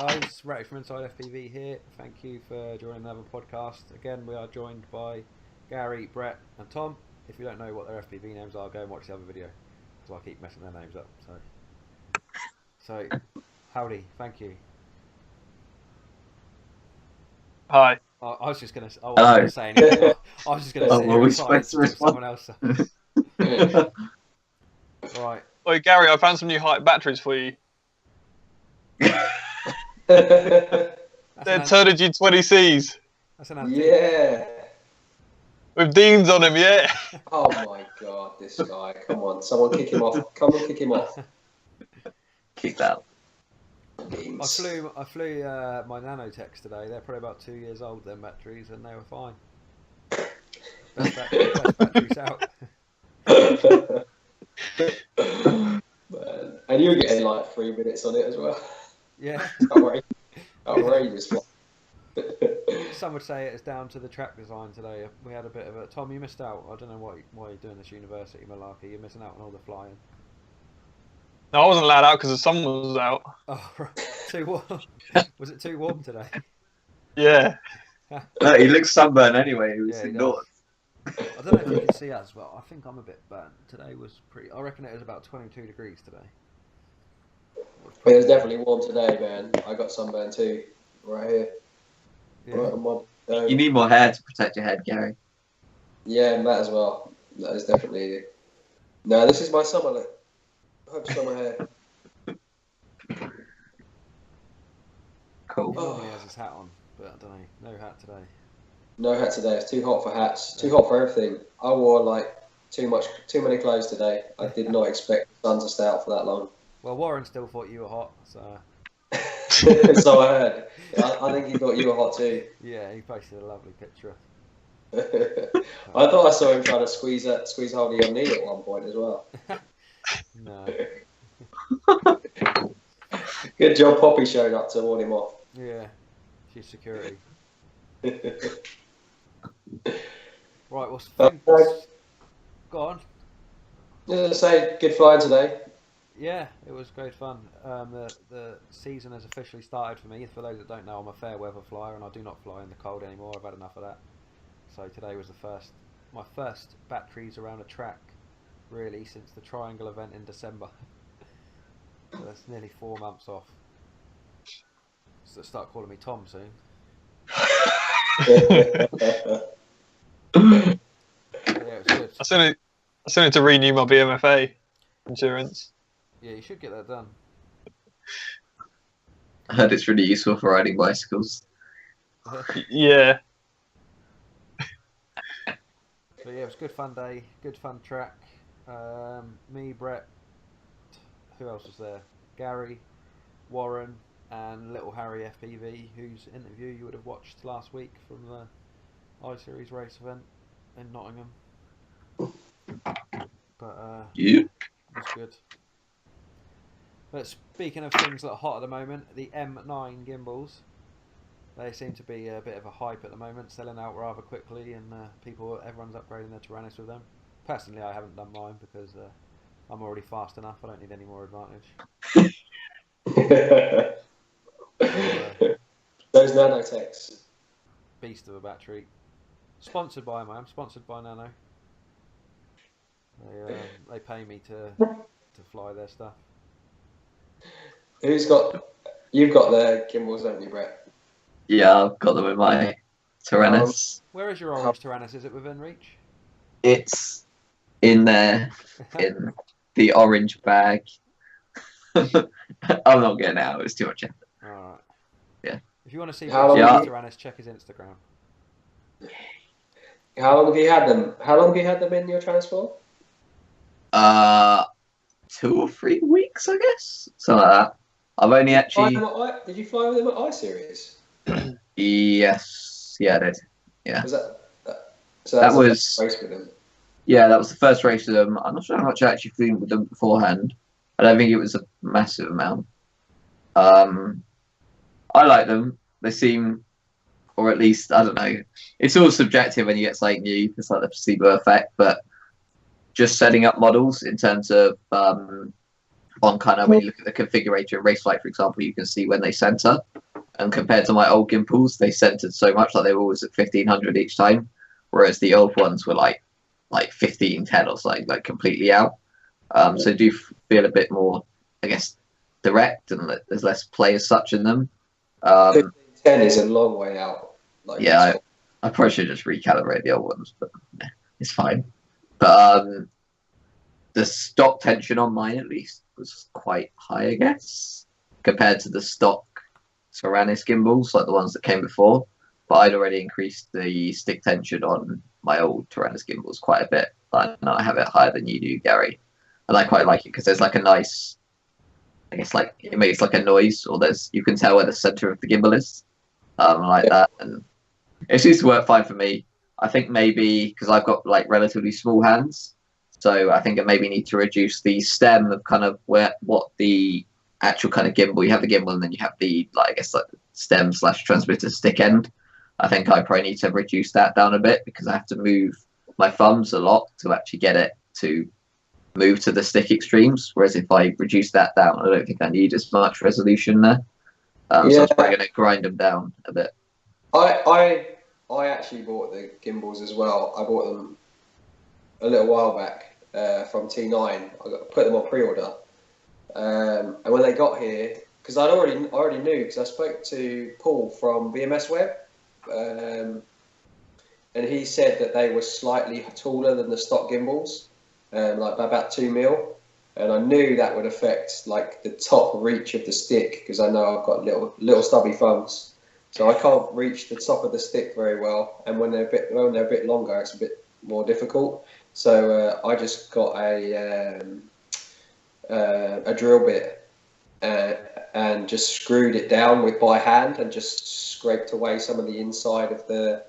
guys, Ray from Inside FPV here. Thank you for joining another podcast. Again, we are joined by Gary, Brett and Tom. If you don't know what their FPV names are, go and watch the other video because I keep messing their names up. So howdy, thank you. Hi. I was just going to... I wasn't going to say anything. I was just going to sit here in silence until someone else... Right. Oi, Gary, I found some new height batteries for you. They're Turnigy 20Cs. That's an antique. Yeah. With Deans on them, yeah. Oh my god, this guy. Come on, someone kick him off. Come on, kick him off. Kick that. I flew my nanotechs today. They're probably about 2 years old, them batteries, and they were fine. Best batteries out. Man. And you were getting like 3 minutes on it as well. Yeah. Outrageous. Some would say it's down to the track design today. We had a bit of a... Tom, you missed out. I don't know why you're doing this university malarkey. You're missing out on all the flying. No, I wasn't allowed out because the sun was out. Oh, right. Too warm. Was it too warm today? Yeah. No, he looks sunburned anyway. He was Yeah, indoors. I don't know if you can see us, but I think I'm a bit burnt. Today was pretty... I reckon it was about 22 degrees today. It was definitely warm today, man. I got sunburn too. Right here. Yeah. Right on my, You need more hair to protect your head, Gary. yeah, and that as well. That is definitely... No, this is my summer look. I hope summer hair. Cool. He normally has his hat on, but I don't know. No hat today. No hat today. It's too hot for hats. Too hot for everything. I wore like too many clothes today. I did not expect the sun to stay out for that long. Well, Warren still thought you were hot, so... So I heard. I think he thought you were hot too. Yeah, he posted a lovely picture. I thought I saw him trying to squeeze hold of your knee at one point as well. No. Good job Poppy showed up to warn him off. Yeah, she's security. Right, what's the Go on. Just to say, good flying today. Yeah, it was great fun. The season has officially started for me. For those that don't know, I'm a fair weather flyer and I do not fly in the cold anymore. I've had enough of that. So today was my first batteries around a track, really, since the Triangle event in December. So that's nearly 4 months off. So start calling me Tom soon. Yeah, it was good. I still need to renew my BMFA insurance. Yeah, you should get that done. I heard it's really useful for riding bicycles. Yeah. But yeah, it was a good fun day, good fun track. Me, Brett, who else was there? Gary, Warren, and Little Harry FPV, whose interview you would have watched last week from the iSeries race event in Nottingham. But Yeah. it was good. But speaking of things that are hot at the moment, the M9 gimbals, they seem to be a bit of a hype at the moment, selling out rather quickly, and everyone's upgrading their Tyrannus with them. Personally, I haven't done mine because I'm already fast enough. I don't need any more advantage. Those nanotechs. Beast of a battery. Sponsored by them, I'm sponsored by Nano. They pay me to fly their stuff. You've got the gimbals, haven't you, Brett? Yeah, I've got them in my Tyrannus. Where is your orange Tyrannus? Is it within reach? It's in there, in the orange bag. I'm not getting out. It's too much effort. Alright. Yeah. If you want to see How long Brett's have Tyrannus, check his Instagram. How long have you had them? How long have you had them in your transport? 2 or 3 weeks, I guess. Something like that. I've only actually. Did you fly with them at iSeries? Yes. Yeah, I did. Yeah. Was that That the was- first race with them? Yeah, that was the first race with them. I'm not sure how much I actually flew with them beforehand. I don't think it was a massive amount. I like them. They seem, or at least, I don't know. It's all subjective when you get something new. It's like the placebo effect. But just setting up models in terms of on kind of when you look at the configurator of Raceflight, for example, you can see when they center. And compared to my old gimbals, they centered so much, like they were always at 1500 each time, whereas the old ones were like 1510 or something, like completely out. So I do feel a bit more, I guess, direct, and there's less play as such in them. 1510 is a long way out. Like, yeah, I probably should just recalibrate the old ones, but it's fine. But the stock tension on mine, at least, was quite high, I guess, compared to the stock Taranis gimbals, like the ones that came before. But I'd already increased the stick tension on my old Taranis gimbals quite a bit. I know I have it higher than you do, Gary. And I quite like it because there's like a nice, I guess, like it makes like a noise, or you can tell where the center of the gimbal is, like that, and it seems to work fine for me. I think maybe because I've got like relatively small hands, so I think I maybe need to reduce the stem of kind of what the actual kind of gimbal. You have the gimbal, and then you have the I guess like stem / transmitter stick end. I think I probably need to reduce that down a bit because I have to move my thumbs a lot to actually get it to move to the stick extremes. Whereas if I reduce that down, I don't think I need as much resolution there. So I'm probably going to grind them down a bit. I actually bought the gimbals as well. I bought them a little while back from T9. I put them on pre-order, and when they got here, because I already knew, because I spoke to Paul from VMS Web, and he said that they were slightly taller than the stock gimbals, like by about 2 mil, and I knew that would affect like the top reach of the stick, because I know I've got little stubby thumbs. So I can't reach the top of the stick very well, and when they're a bit longer, it's a bit more difficult. So I just got a drill bit and just screwed it down by hand, and just scraped away some of the inside of the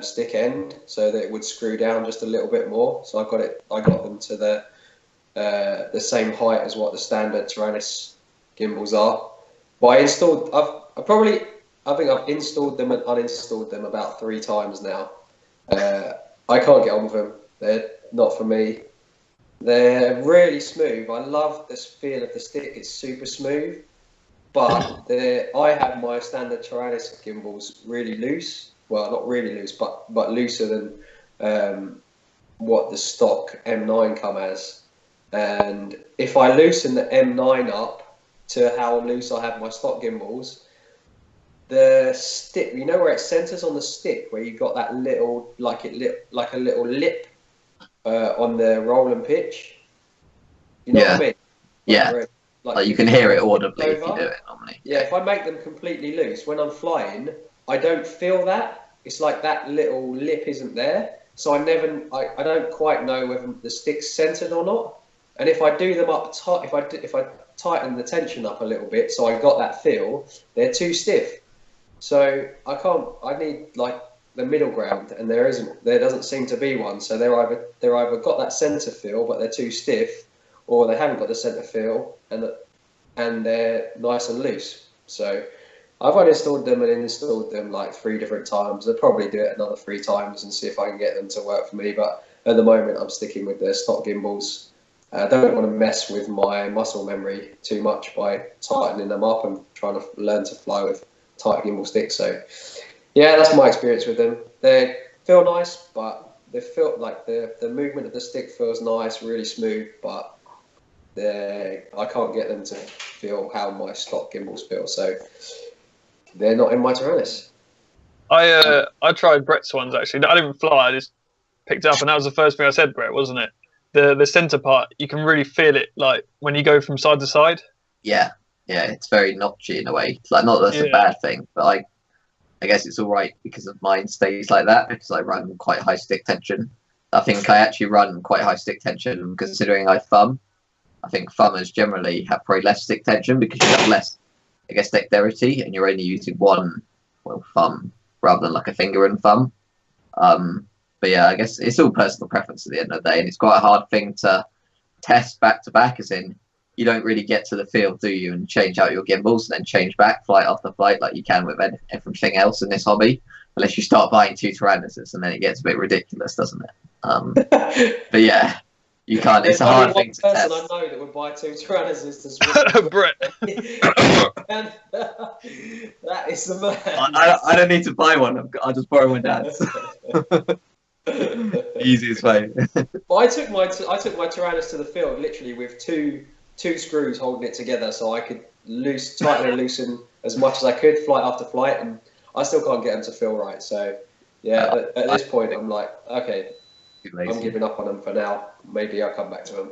stick end so that it would screw down just a little bit more. So I got them to the same height as what the standard Taranis gimbals are. But I think I've installed them and uninstalled them about 3 times now. I can't get on with them. They're not for me. They're really smooth. I love the feel of the stick. It's super smooth. But I have my standard Taranis gimbals really loose. Well, not really loose, but looser than what the stock M9 come as. And if I loosen the M9 up to how loose I have my stock gimbals, the stick, you know where it centers on the stick, where you got that little, like a little lip on the roll and pitch. You know what I mean? Yeah. Like you can hear it audibly if you do it normally. Yeah, if I make them completely loose, when I'm flying, I don't feel that. It's like that little lip isn't there. So I don't quite know whether the stick's centered or not. And if I do them up tight, if I tighten the tension up a little bit, so I got that feel, they're too stiff. So I need like the middle ground, and there doesn't seem to be one. So they're either got that center feel, but they're too stiff, or they haven't got the center feel, and they're nice and loose. So I've uninstalled them and installed them like 3 different times. I'll probably do it another 3 times and see if I can get them to work for me. But at the moment, I'm sticking with the stock gimbals. I don't want to mess with my muscle memory too much by tightening them up and trying to learn to fly with tight gimbal sticks. So yeah, that's my experience with them. They feel nice, but they feel like the movement of the stick feels nice, really smooth, but I can't get them to feel how my stock gimbals feel. So they're not in my Taranis. I tried Brett's ones actually. I didn't fly. I just picked it up, and that was the first thing I said, Brett, wasn't it? The center part, you can really feel it, like when you go from side to side. Yeah, it's very notchy in a way. Like, not that that's a bad thing, but I guess it's all right because of mine stays like that, because I run quite high stick tension. I think I actually run quite high stick tension considering I thumb. I think thumbers generally have probably less stick tension because you have less, I guess, dexterity, and you're only using one thumb rather than like a finger and thumb. But yeah, I guess it's all personal preference at the end of the day, and it's quite a hard thing to test back to back, as in you don't really get to the field, do you, and change out your gimbals and then change back flight after flight like you can with everything else in this hobby, unless you start buying 2 Tyrannuses, and then it gets a bit ridiculous, doesn't it? But yeah, You can't. It's There's a only hard one thing to person test. I know that would buy 2 Tyrannosaurs to swim. Brett. And that is the man. I don't need to buy one. I'll just borrow my dad's. Easiest way. But I took my Tyrannus to the field literally with two screws holding it together, so I could tighten and loosen as much as I could, flight after flight, and I still can't get them to feel right. So yeah, at this point, I'm like, okay, I'm giving up on them for now. Maybe I'll come back to them.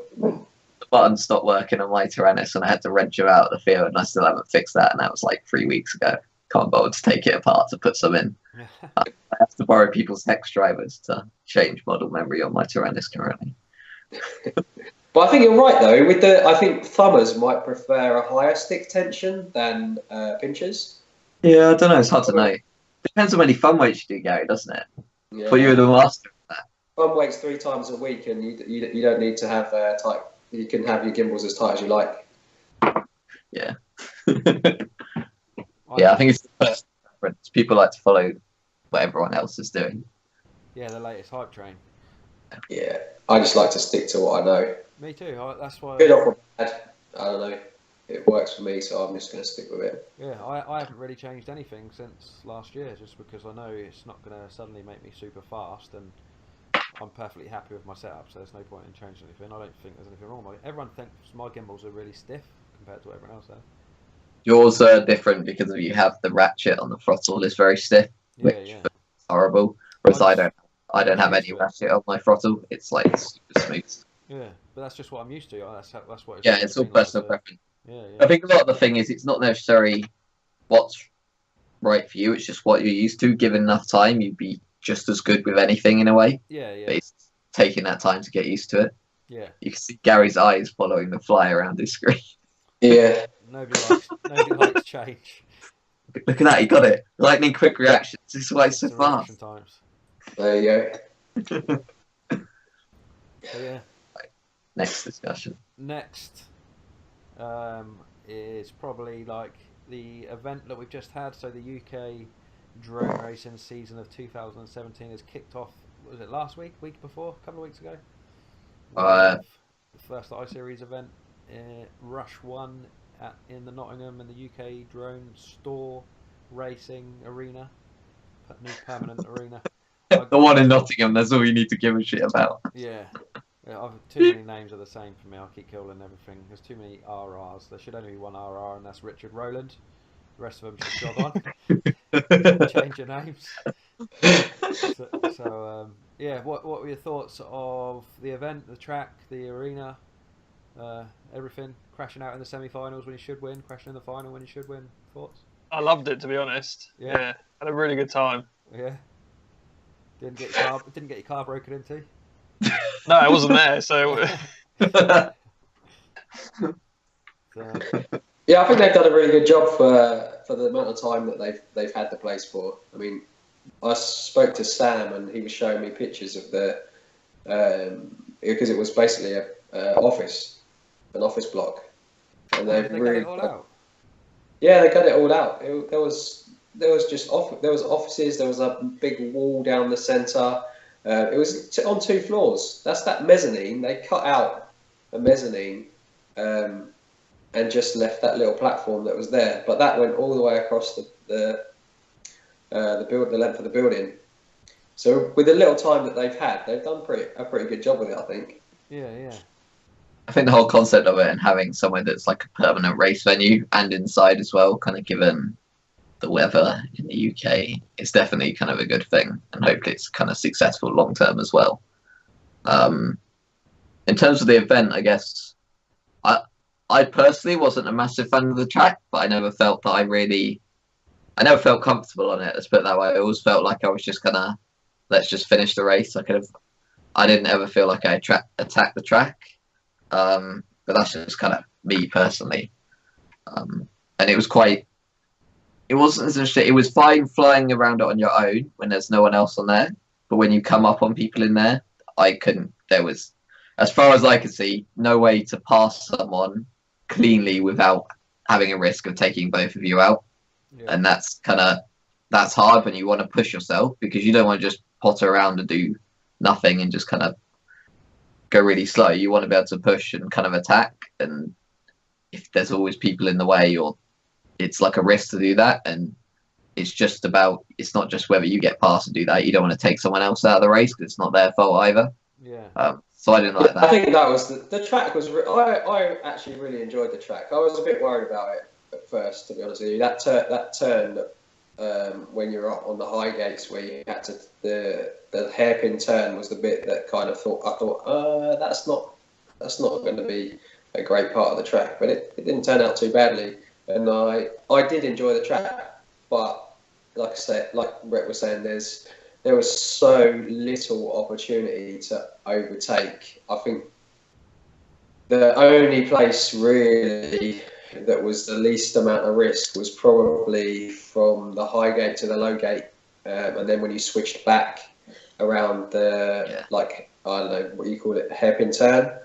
The button stopped working on my Tyrannus, and I had to wrench him out of the field, and I still haven't fixed that, and that was like 3 weeks ago. Can't bother to take it apart to put some in. I have to borrow people's hex drivers to change model memory on my Tyrannus currently. But I think you're right though. I think thumbers might prefer a higher stick tension than pinchers. Yeah, I don't know. It's hard to know. Depends on how many thumb weights you do, Gary, doesn't it? Yeah. But you're the master of that. Thumb weights 3 times a week, and you don't need to have tight. You can have your gimbals as tight as you like. Yeah. Yeah, I think it's the first preference. People like to follow what everyone else is doing. Yeah, the latest hype train. Yeah, I just like to stick to what I know. Me too. That's why. Good or bad, I don't know. It works for me, so I'm just going to stick with it. Yeah, I haven't really changed anything since last year, just because I know it's not going to suddenly make me super fast, and I'm perfectly happy with my setup, so there's no point in changing anything. I don't think there's anything wrong with it. Everyone thinks my gimbals are really stiff compared to what everyone else has. Yours are different because of you have the ratchet on the throttle is very stiff, which is horrible. Whereas I don't have any ratchet on my throttle. It's like super smooth. Yeah, but that's just what I'm used to. That's what. It's all personal preference. Yeah. I think a lot of the thing is it's not necessarily what's right for you. It's just what you're used to. Given enough time, you'd be just as good with anything in a way. Yeah. But it's taking that time to get used to it. Yeah. You can see Gary's eyes following the fly around his screen. Yeah. Nobody likes change. Look at that, he got it. Lightning quick reactions. This is why it's so Reaction fast. times. There you go. So yeah. Next discussion. Next is probably like the event that we've just had. So the UK drone racing season of 2017 has kicked off. Was it last week? Week before? A couple of weeks ago? The first iSeries event, Rush 1 in the Nottingham and the UK drone store racing arena. New permanent arena. The one in Nottingham, that's all you need to give a shit about. Yeah. Too many names are the same for me. I'll keep killing everything. There's too many RRs. There should only be one RR, and that's Richard Rowland. The rest of them should jog on. Change your names. Yeah. What were your thoughts of the event, the track, the arena, everything? Crashing out in the semi-finals when you should win, crashing in the final when you should win. Thoughts? I loved it, to be honest. Yeah, had a really good time. Yeah. Didn't get your car broken into. No, I wasn't there, so. Yeah, I think they've done a really good job for the amount of time that they've had the place for. I mean, I spoke to Sam and he was showing me pictures of the because it was basically an office block, and they've really got it all out. Yeah, they got it all out. There was offices. There was a big wall down the centre. It was on 2 floors. That's that mezzanine. They cut out a mezzanine and just left that little platform that was there. But that went all the way across the length of the building. So with the little time that they've had, they've done a pretty good job with it, I think. Yeah. I think the whole concept of it and having somewhere that's like a permanent race venue and inside as well, kind of given the weather in the UK, is definitely kind of a good thing, and hopefully it's kind of successful long term as well. In terms of the event, I guess I personally wasn't a massive fan of the track, but I never felt comfortable on it. Let's put it that way. I always felt like I was just gonna let's just finish the race. I didn't ever feel like I attacked the track, but that's just kind of me personally. And it was quite. It was fine flying around it on your own when there's no one else on there, but when you come up on people in there, I couldn't. There was, as far as I could see, no way to pass someone cleanly without having a risk of taking both of you out. Yeah. And that's hard when you want to push yourself, because you don't want to just potter around and do nothing and just kind of go really slow. You want to be able to push and kind of attack, and if there's always people in the way, or it's like a risk to do that, and it's just about, it's not just whether you get past and do that. You don't want to take someone else out of the race because it's not their fault either. Yeah. So I didn't like that. I think that was the track was. I actually really enjoyed the track. I was a bit worried about it at first, to be honest with you. That turn when you're up on the high gates where you had to the hairpin turn was the bit that kind of thought that's not going to be a great part of the track, but it didn't turn out too badly, and I did enjoy the track, but like I said, like Brett was saying, there was so little opportunity to overtake. I think the only place really that was the least amount of risk was probably from the high gate to the low gate, and then when you switched back around the like, I don't know what you call it, hairpin turn.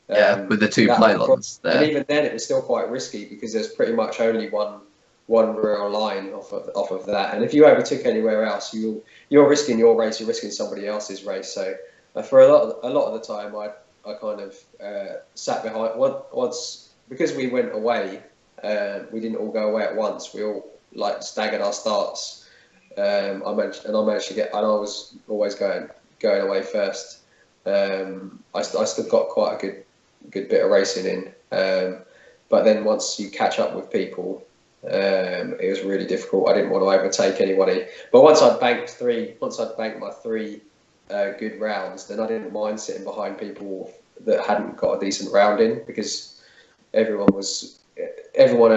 With the two pylons there. And even then, it was still quite risky because there's pretty much only one real line off of that. And if you overtook anywhere else, you're risking your race, you're risking somebody else's race. So for a lot of the time, I kind of sat behind once because we went away. We didn't all go away at once. We all like staggered our starts. I managed to get, and I was always going away first. I still got quite a good bit of racing in, but then once you catch up with people, it was really difficult. I didn't want to overtake anybody, but once I'd banked my three good rounds, then I didn't mind sitting behind people that hadn't got a decent round in, because everyone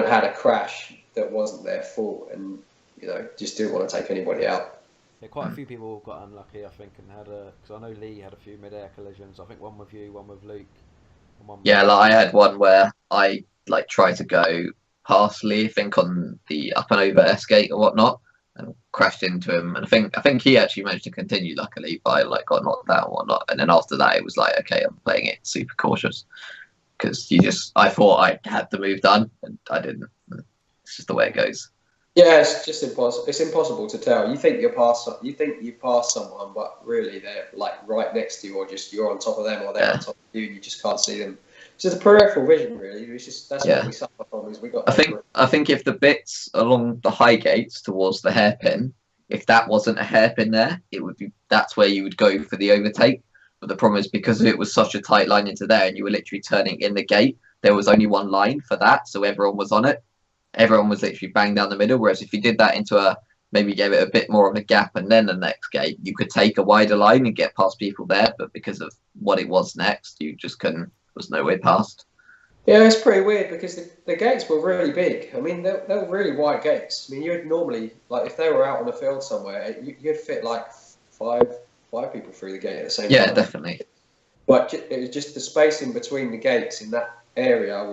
had a crash that wasn't their fault, and just didn't want to take anybody out. Yeah, quite a few people got unlucky, I think, and because I know Lee had a few mid-air collisions. I think one with you, one with Luke, and one with I had one where I tried to go past Lee, I think on the up and over S gate or whatnot, and crashed into him. And I think he actually managed to continue, luckily, but I got knocked out and whatnot. And then after that, it was like, okay, I'm playing it super cautious, because I thought I had the move done, and I didn't. It's just the way it goes. Yeah, it's just impossible. It's impossible to tell. You think you've passed someone, but really they're like right next to you, or just you're on top of them, or they're on top of you, and you just can't see them. It's just a peripheral vision, really. It's just that's what we suffer from. Is we got. I think if the bits along the high gates towards the hairpin, if that wasn't a hairpin there, that's where you would go for the overtake. But the problem is, because it was such a tight line into there, and you were literally turning in the gate, there was only one line for that, so everyone was on it. Everyone was literally bang down the middle. Whereas if you did that into maybe gave it a bit more of a gap and then the next gate, you could take a wider line and get past people there. But because of what it was next, you just couldn't. There was no way past. Yeah, it's pretty weird because the gates were really big. I mean, they were really wide gates. I mean, you'd normally, like, if they were out on the field somewhere, you'd fit like five people through the gate at the same time. Yeah, definitely. But it was just the space in between the gates in that area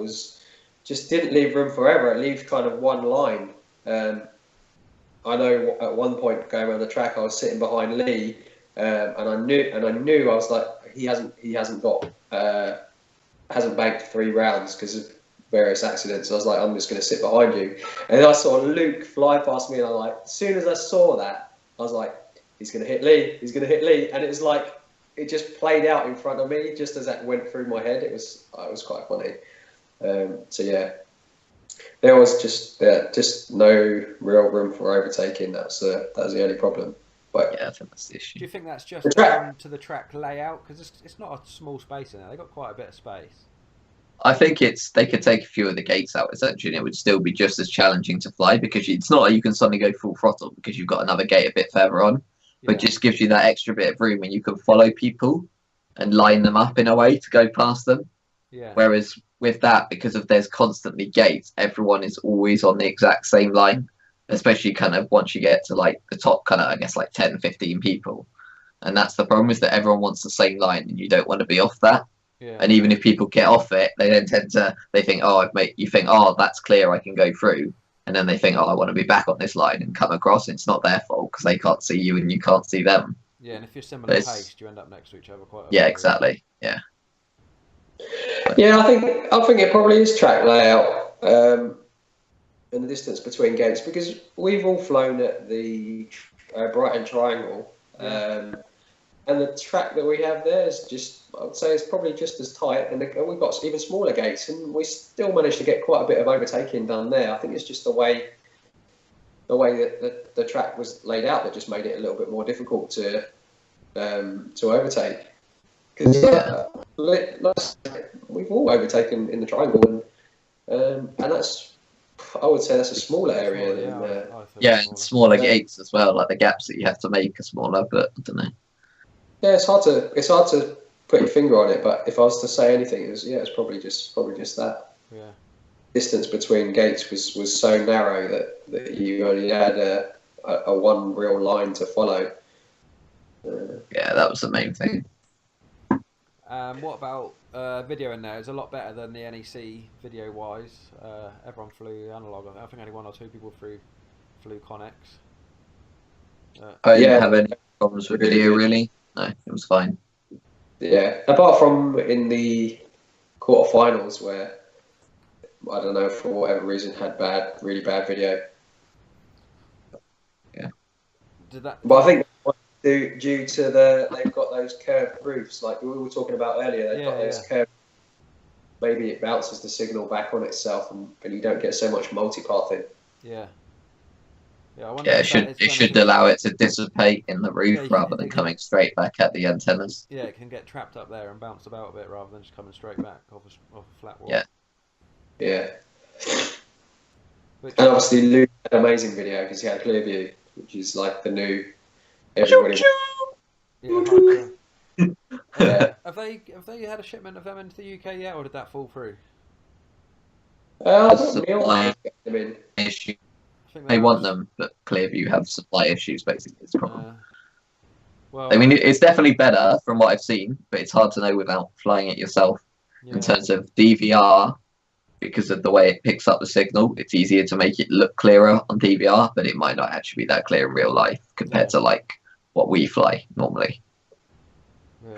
just didn't leave room for error. It leaves kind of one line. I know at one point going around the track, I was sitting behind Lee, and I knew I was like, he hasn't banked 3 rounds because of various accidents. I was like, I'm just going to sit behind you. And then I saw Luke fly past me, and I'm like, as soon as I saw that, I was like, he's going to hit Lee. He's going to hit Lee. And it was like, it just played out in front of me just as that went through my head. It was quite funny. So yeah, there was just no real room for overtaking. That was the only problem. But yeah, I think that's the issue. Do you think that's just down to the track layout? Because it's not a small space in there. They got quite a bit of space. I think they could take a few of the gates out essentially, and it would still be just as challenging to fly, because it's not like you can suddenly go full throttle because you've got another gate a bit further on, but just gives you that extra bit of room, and you can follow people and line them up in a way to go past them. Yeah. Whereas with that, because there's constantly gates, everyone is always on the exact same line, especially kind of once you get to like the top kind of, I guess, like 10, 15 people. And that's the problem, is that everyone wants the same line and you don't want to be off that. Yeah. And even if people get off it, they then they think, you think, oh, that's clear, I can go through. And then they think, oh, I want to be back on this line and come across. It's not their fault because they can't see you and you can't see them. Yeah, and if you're similar paced, you end up next to each other quite a Yeah, bit. exactly. Yeah. Yeah, I think it probably is track layout and the distance between gates, because we've all flown at the Brighton Triangle, and the track that we have there is just, I would say, it's probably just as tight, and we've got even smaller gates, and we still managed to get quite a bit of overtaking done there. I think it's just the way that the track was laid out that just made it a little bit more difficult to overtake. Because we've all overtaken in the triangle, and that's, I would say, that's a smaller area than. And smaller gates as well. Like the gaps that you have to make are smaller, but I don't know. Yeah, it's hard to put your finger on it, but if I was to say anything, it's probably just that. Yeah. Distance between gates was so narrow that you only had a one real line to follow. Yeah, that was the main thing. What about video in there? It's a lot better than the NEC video wise. Everyone flew analog. I think only one or two people flew Connex. I didn't have any problems with video really. No, it was fine. Yeah, apart from in the quarterfinals where, I don't know, for whatever reason, had really bad video. Yeah. But I think due to they've got those curved roofs, like we were talking about earlier. They've got those curved. Maybe it bounces the signal back on itself, and you don't get so much multipathing. Yeah. Yeah, it should allow it to dissipate in the roof rather than coming straight back at the antennas. Yeah, it can get trapped up there and bounce about a bit rather than just coming straight back off a flat wall. Yeah. Yeah. And obviously Lou had an amazing video because he had Clearview, which is like the new everybody. Yeah. Have they had a shipment of them into the UK yet, or did that fall through? Issue. They want them, but Clearview have supply issues. Basically, it's a problem. I mean, it's definitely better from what I've seen, but it's hard to know without flying it yourself. In terms of DVR, because of the way it picks up the signal, it's easier to make it look clearer on DVR, but it might not actually be that clear in real life compared to like what we fly normally.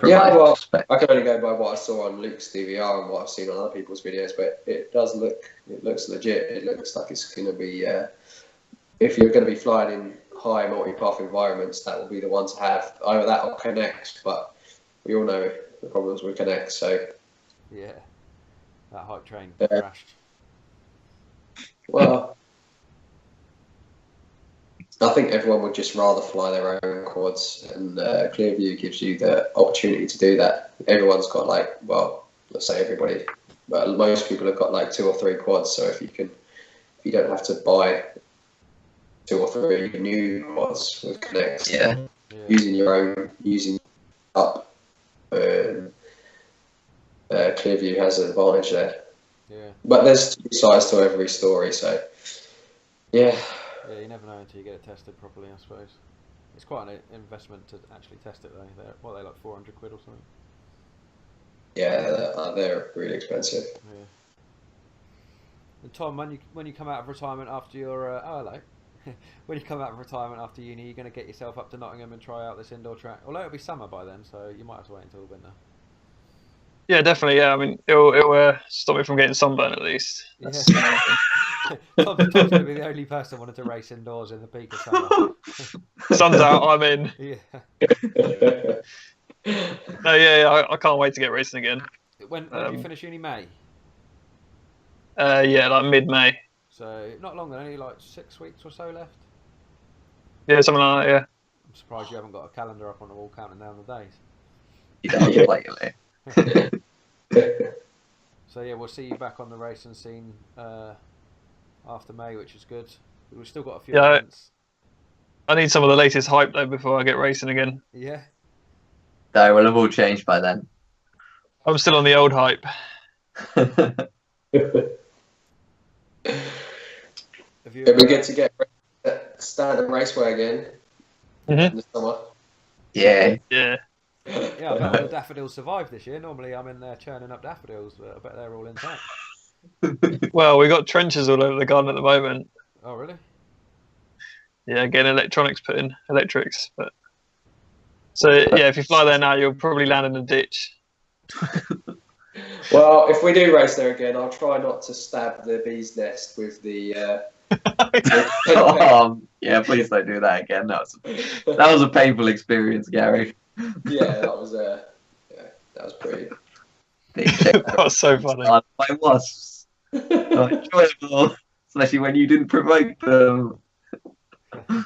Well, I can only go by what I saw on Luke's DVR and what I've seen on other people's videos, but it looks legit. It looks like it's going to be, if you're going to be flying in high multipath environments, that will be the one to have, either that or Connex, but we all know the problems with Connex, so. Yeah, that hype train crashed. Well, I think everyone would just rather fly their own quads, and Clearview gives you the opportunity to do that. Everyone's got let's say everybody, but most people have got like 2 or 3 quads. So if you don't have to buy 2 or 3 new quads with Connex, using up, Clearview has an advantage there. Yeah. But there's 2 sides to every story, so yeah. Yeah, you never know until you get it tested properly, I suppose. It's quite an investment to actually test it, though. They're like 400 quid or something. Yeah, they're really expensive. Yeah. And Tom, when you come out of retirement after your when you come out of retirement after uni, you're going to get yourself up to Nottingham and try out this indoor track. Although it'll be summer by then, so you might have to wait until the winter. Yeah, definitely. Yeah, I mean, it'll stop me from getting sunburn at least. Yeah. Tom's going to be the only person wanting to race indoors in the peak of summer. Sun's out, I'm in. Yeah. No, I can't wait to get racing again. When do you finish uni? May? Yeah, like mid-May. So not long then, only like 6 weeks or so left. Yeah, something like that. Yeah. I'm surprised you haven't got a calendar up on the wall counting down the days. You don't like it. So yeah, we'll see you back on the racing scene after May, which is good. We've still got a few events. I need some of the latest hype though before I get racing again. Yeah. No, we'll have all changed by then. I'm still on the old hype. If we get to get standard raceway again in the summer. Yeah. Yeah, I bet all the daffodils survived this year. Normally I'm in there churning up daffodils, but I bet they're all intact. Well, we got trenches all over the garden at the moment. Oh, really? Yeah, getting electronics put in, electrics. But so yeah, if you fly there now, you'll probably land in a ditch. Well, if we do race there again, I'll try not to stab the bee's nest with the. Yeah, please don't do that again. That was a painful experience, Gary. Yeah, that was pretty. That was so funny. My wasps. Not enjoyable, especially when you didn't provoke them. I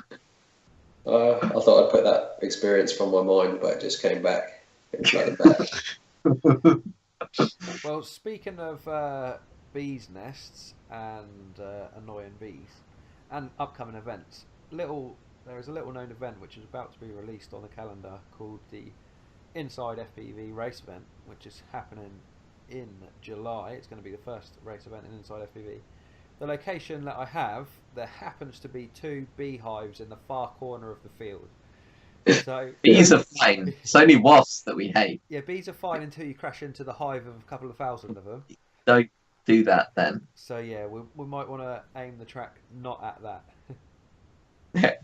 thought I'd put that experience from my mind, but it just came back. It flooded back. Well, speaking of bees' nests and annoying bees and upcoming events, there is a little known event which is about to be released on the calendar called the Inside FPV race event, which is happening in July. It's going to be the first race event in Inside FPV. The location that I have, there happens to be 2 beehives in the far corner of the field. So Bees are fine. It's only wasps that we hate. yeah, bees are fine until you crash into the hive of a couple of thousand of them. Don't do that then. So yeah, we might want to aim the track not at that.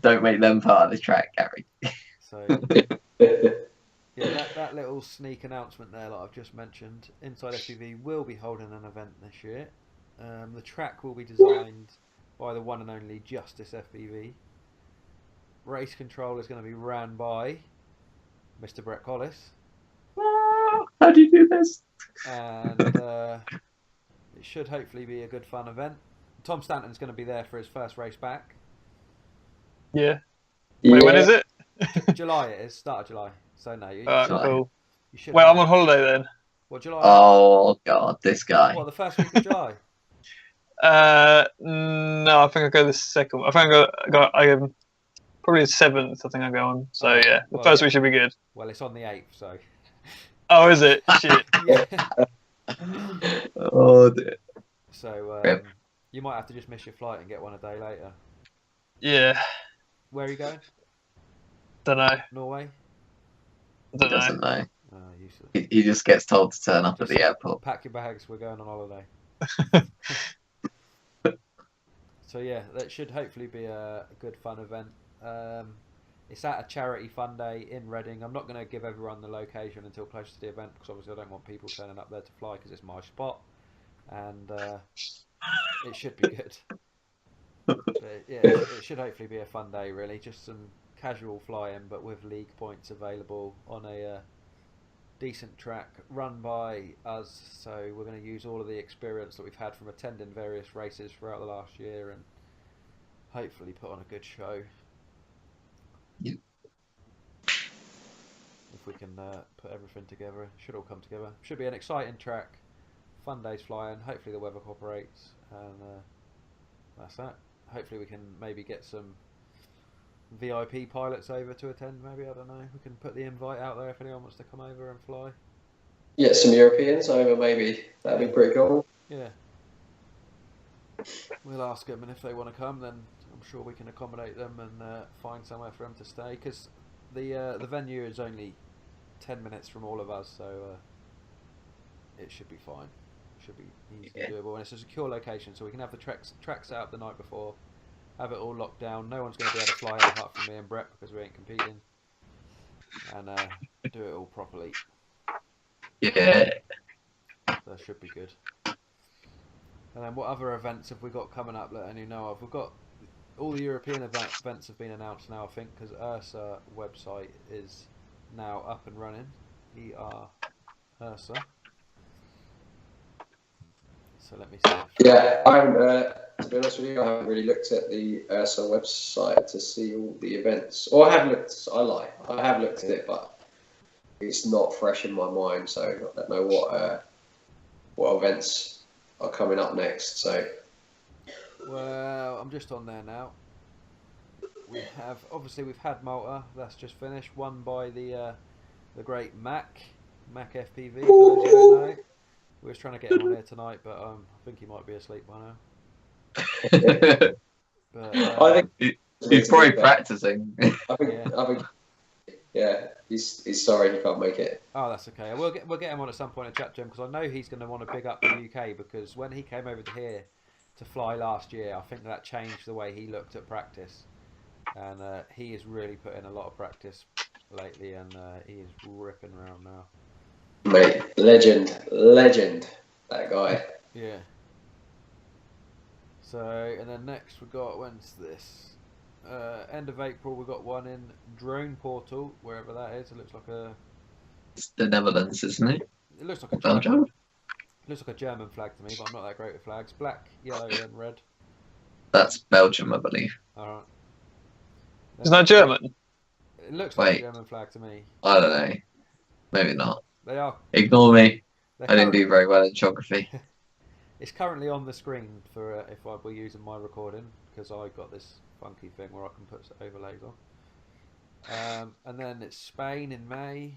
Don't make them part of the track, Gary. So yeah, that little sneak announcement there, like I've just mentioned, Inside FPV will be holding an event this year. The track will be designed by the one and only Justice FPV. Race control is going to be ran by Mr. Brett Collis. How do you do this? And it should hopefully be a good fun event. Tom Stanton's going to be there for his first race back. Yeah. Wait, when is it? July it is, start of July. So no, you Cool. you should. Well, I'm on holiday then. What, July? Oh God, this guy. What, the first week of July? No, I think I go the second. I think I go probably the 7th. I think I go on. So yeah, the first week should be good. Well, it's on the 8th, so. Oh, is it? Shit. Yeah. Oh dear. So you might have to just miss your flight and get one a day later. Yeah. Where are you going? Don't know. Norway? He doesn't know. Oh, useless. He just gets told to turn up at the airport. Pack your bags, we're going on holiday. So yeah, that should hopefully be a good fun event. It's at a charity fun day in Reading. I'm not going to give everyone the location until close to the event because obviously I don't want people turning up there to fly because it's my spot, and it should be good. But yeah, it should hopefully be a fun day really. Just some casual flying, but with league points available on a decent track run by us. So we're going to use all of the experience that we've had from attending various races throughout the last year and hopefully put on a good show. Yep. If we can put everything together, it should all come together. Should be an exciting track, fun days flying. Hopefully the weather cooperates, and that's that. Hopefully we can maybe get some VIP pilots over to attend. Maybe, I don't know. We can put the invite out there if anyone wants to come over and fly. Yeah, some Europeans over maybe. That'd be pretty cool. Yeah. We'll ask them, and if they want to come, then I'm sure we can accommodate them and find somewhere for them to stay. Because the venue is only 10 minutes from all of us, so it should be fine. It should be easily doable, and it's a secure location, so we can have the track set up the night before, have it all locked down. No one's going to be able to fly in apart from me and Brett because we ain't competing, and do it all properly. Yeah. So it should be good. And then what other events have we got coming up that you know of? We've got all the European events have been announced now, I think, because Ursa website is now up and running. Ursa. So let me see. Yeah, I haven't, to be honest with you, I haven't really looked at the Ursa website to see all the events. Or I have looked, I lie, I have looked at it, but it's not fresh in my mind, so I don't know what events are coming up next. So, well, I'm just on there now. We've had Malta. That's just finished. Won by the great Mac FPV. For those who don't know, we was trying to get him on here tonight, but I think he might be asleep by now. But I think he's probably practicing. I think, yeah, he's sorry he can't make it. Oh, that's okay. We'll get him on at some point and chat to him because I know he's going to want to big up the UK because when he came over to here to fly last year, I think that changed the way he looked at practice, and he is really putting a lot of practice lately, and he is ripping around now. Mate, legend, that guy. Yeah. So, and then next we got, when's this? End of April, we got one in Drone Portal, wherever that is. It looks like a. It's the Netherlands, isn't it? It looks like a Belgium? German. Looks like a German flag to me, but I'm not that great with flags. Black, yellow, and red. That's Belgium, I believe. All right. Isn't that German? It looks like Wait. a German flag to me. I don't know. Maybe not. They are. Ignore me. they're I didn't do current- very well in geography. It's currently on the screen for if I were using my recording, because I got this funky thing where I can put overlays on. And then it's Spain in May,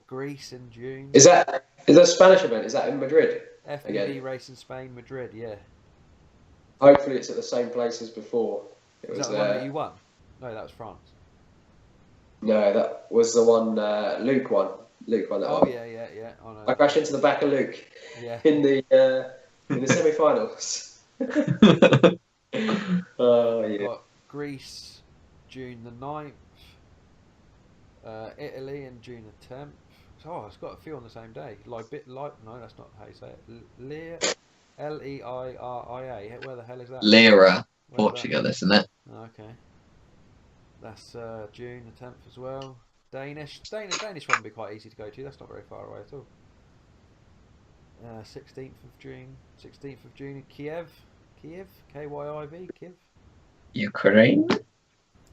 Greece in June. Is that a Spanish event? Is that in Madrid? FPV again? race in Spain, Madrid. Yeah. Hopefully, it's at the same place as before. It Was was that the one that you won? No, that was France. no, that was the one Luke won. Luke won that Oh one. yeah. I know. I crashed into the back of Luke Yeah. in the semi-finals. Oh We've yeah. got Greece, June the 9th. Italy in June the 10th. Oh, it's got a few on the same day. No, that's not how you say it. Leiria. Where the hell is that? Lira, Where's Portugal, isn't it? that? Oh, okay. That's June the 10th as well. Danish one would be quite easy to go to. That's not very far away at all. 16th of June. 16th of June in Kiev. Kyiv. Kiev. Ukraine?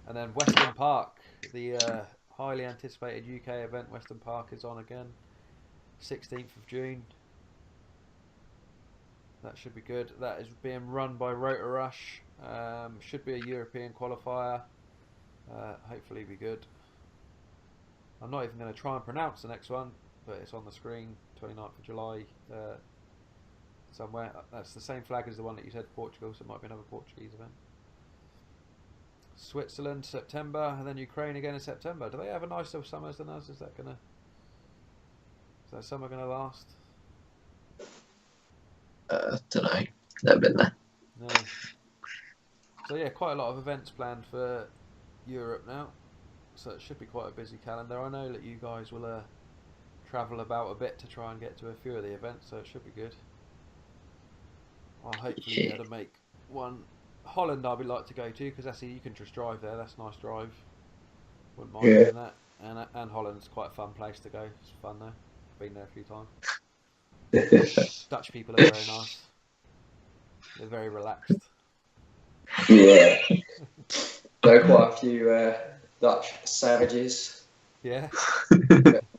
And then Western Park, the highly anticipated UK event. Western Park is on again. 16th of June. That should be good. That is being run by Rotor Rush. Should be a European qualifier. Hopefully be good. I'm not even going to try and pronounce the next one, but it's on the screen. 29th of July somewhere. That's the same flag as the one that you said, Portugal, so it might be another Portuguese event. Switzerland, September, and then Ukraine again in September. Do they have a nicer summers than us? Is that summer gonna last? Don't know. Never been there. No. So yeah, quite a lot of events planned for Europe now. So it should be quite a busy calendar. I know that you guys will travel about a bit to try and get to a few of the events, so it should be good. I'll hopefully be able to make one. Holland I'd like to go to, because that's you can just drive there. That's a nice drive. Wouldn't mind doing that. And Holland's quite a fun place to go. It's fun there. Been there a few times. Dutch people are very nice. They're very relaxed. Yeah. Know quite a few Dutch savages Yeah.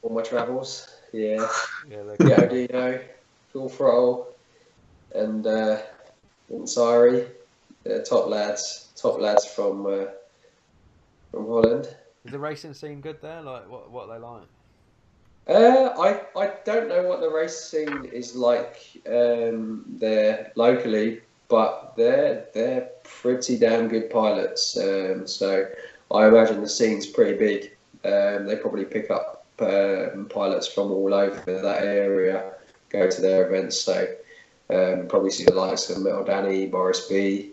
on my travels. Yeah. Yeah. Yeah, Dino, Full Throttle, and Unsari. Top lads from Holland. Is the racing scene good there? Like, what are they like? I don't know what the racing is like there locally, but they're pretty damn good pilots. So I imagine the scene's pretty big. They probably pick up pilots from all over that area, go to their events. So probably see the likes of Metal Danny, Boris B,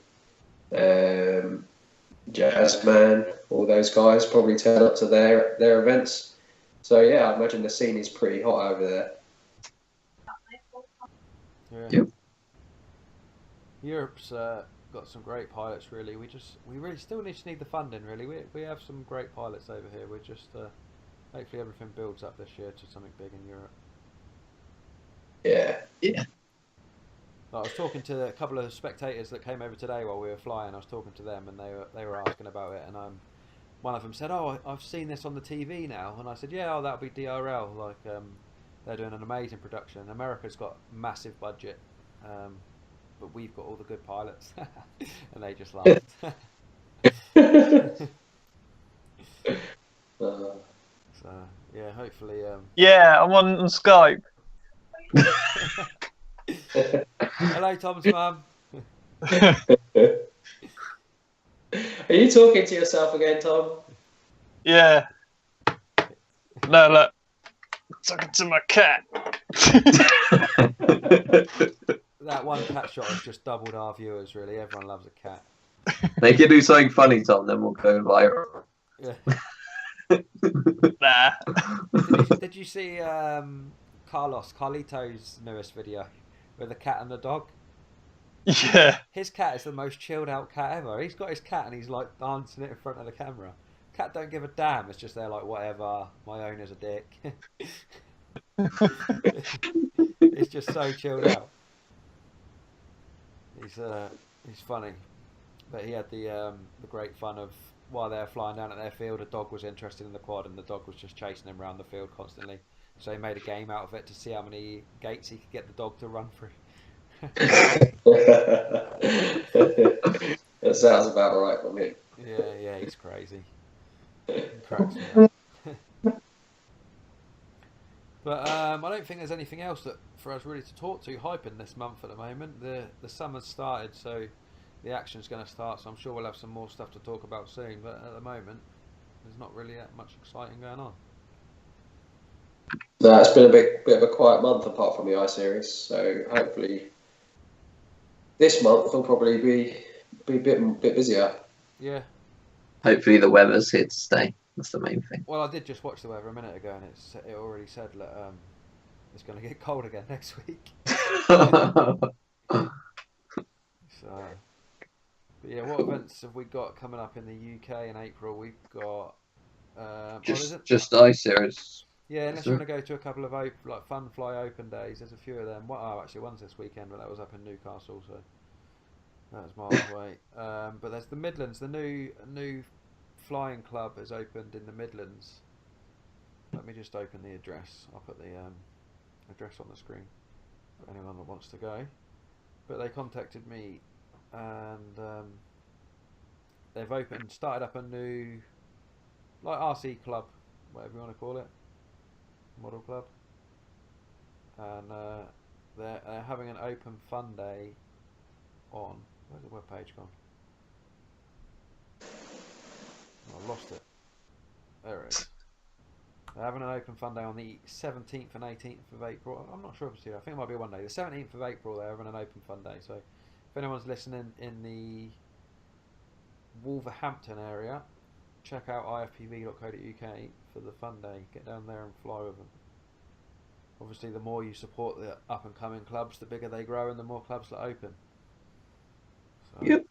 Jazzman, all those guys probably turn up to their events. So yeah, I imagine the scene is pretty hot over there. Yeah. Yep. Europe's got some great pilots. Really, we really still need the funding. Really, we have some great pilots over here. We're just hopefully everything builds up this year to something big in Europe. Yeah. I was talking to a couple of spectators that came over today while we were flying. I was talking to them, and they were asking about it. And one of them said, "Oh, I've seen this on the TV now." And I said, "Yeah, that'll be DRL. Like, they're doing an amazing production. America's got massive budget, but we've got all the good pilots." And they just laughed. So yeah, hopefully. Yeah, I'm on Skype. Hello, Tom's mum. Are you talking to yourself again, Tom? Yeah. No, look. Talking to my cat. That one cat shot has just doubled our viewers. Really, everyone loves a cat. They can do something funny, Tom, then we'll go viral. Yeah. Nah. Did you see Carlito's newest video with the cat and the dog? Yeah. His cat is the most chilled out cat ever. He's got his cat and he's like dancing it in front of the camera. Cat don't give a damn. It's just they're like, whatever. My owner's a dick. It's just so chilled out. He's funny, but he had the great fun of while they were flying down at their field, a dog was interested in the quad, and the dog was just chasing him around the field constantly. So he made a game out of it to see how many gates he could get the dog to run through. That sounds about right for me. Yeah, he's crazy. He cracks me up. But I don't think there's anything else that for us really to talk to hyping this month at the moment. The summer's started, so the action's going to start. So I'm sure we'll have some more stuff to talk about soon. But at the moment, there's not really that much exciting going on. No, it's been a bit of a quiet month apart from the iSeries. So hopefully this month will probably be a bit busier. Yeah. Hopefully the weather's here to stay. That's the main thing. Well, I did just watch the weather a minute ago, and it already said that it's going to get cold again next week. So, but yeah, what events have we got coming up in the UK in April? We've got just iSeries. Yeah, unless you want to go to a couple of like Fun Fly Open days, there's a few of them. Actually, one's this weekend, but that was up in Newcastle, so that was miles away. But there's the Midlands. The new flying club has opened in the Midlands. Let me just open the address. I'll put the address on the screen for anyone that wants to go. But they contacted me, and they've started up a new, like RC club, whatever you want to call it, model club, and they're having an open fun day on. Where's the webpage gone? Oh, I lost it. There it is. They're having an open fun day on the 17th and 18th of April. I'm not sure if it's here. I think it might be one day. The 17th of April, they're having an open fun day. So if anyone's listening in the Wolverhampton area, check out ifpv.co.uk for the fun day. Get down there and fly with them. Obviously, the more you support the up and coming clubs, the bigger they grow and the more clubs that open. So, yep.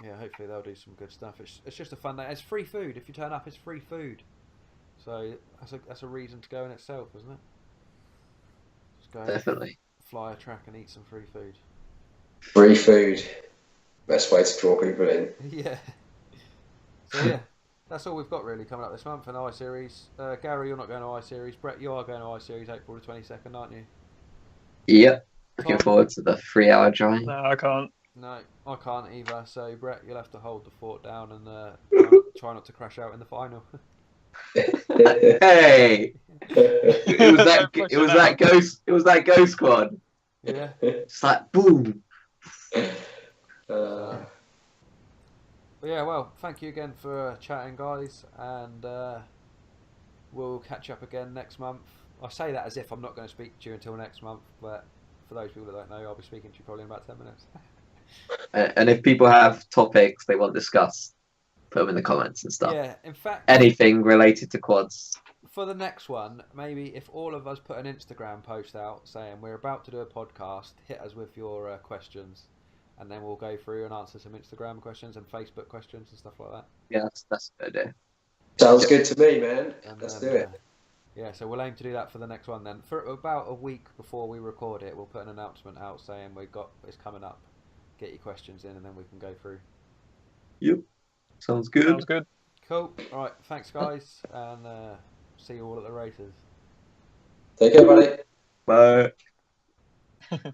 Yeah, hopefully they'll do some good stuff. It's just a fun day. It's free food. If you turn up, it's free food. So that's a reason to go in itself, isn't it? Just go Definitely. Fly a track and eat some free food. Free food. Best way to draw people in. Yeah. So yeah, that's all we've got really coming up this month in iSeries. Gary, you're not going to iSeries. Brett, you are going to iSeries April the 22nd, aren't you? Yep. Looking Tom? forward to the 3-hour drive. No, I can't. No, I can't either. So Brett, you'll have to hold the fort down and try not to crash out in the final. Hey, it was that ghost squad. Yeah. It's like boom. But yeah, well, thank you again for chatting, guys, and we'll catch up again next month. I say that as if I'm not going to speak to you until next month, but for those people that don't know, I'll be speaking to you probably in about 10 minutes. And if people have topics they want discussed, put them in the comments and stuff. Yeah, in fact, anything related to quads. For the next one, maybe if all of us put an Instagram post out saying we're about to do a podcast, hit us with your questions, and then we'll go through and answer some Instagram questions and Facebook questions and stuff like that. Yeah, that's a good idea. Sounds good to me, man. And Let's then, do it. Yeah, so we'll aim to do that for the next one then. For about a week before we record it, we'll put an announcement out saying it's coming up. Get your questions in, and then we can go through. Yep. Sounds good. Sounds good. Cool. All right. Thanks, guys, and see you all at the races. Take care, buddy. Bye.